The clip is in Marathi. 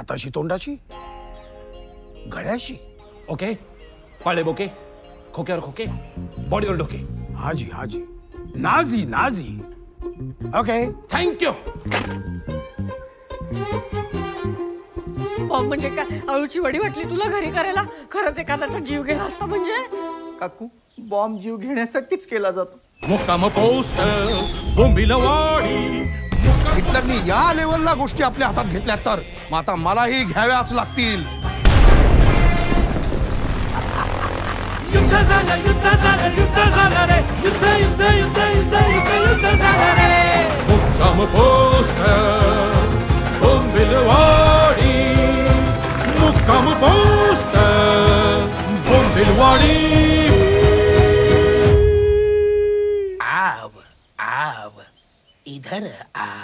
हाताशी तोंडाची गळ्याशी. ओके, पाळे बोके, खोक्यावर खोके, बॉडीवर डोके. हाजी हाजी, नाजी नाजी. Okay, thank you. बॉम्ब म्हणजे काय? अळूची वडी वाटली तुला घरी करायला? खरंच एखाद्याचा जीव गेला असता म्हणजे? काकू, बॉम्ब जीव घेण्यासाठीच केला जातो. मुक्काम पोस्ट बोंबिलवाडी. हिटलरनी या लेवलला गोष्टी आपल्या हातात घेतल्या तर मग आता मलाही घ्याव्याच लागतील. युद्ध झालं युद्ध झालं युद्ध झालं रे, युद्ध युद्ध युद्ध युद्ध युद्ध युद्ध झालं रे. मुक्काम पोस्ट बोंबिलवाडी. मुक्काम पोस्ट बोंबिलवाडी. आव आव इधर आ.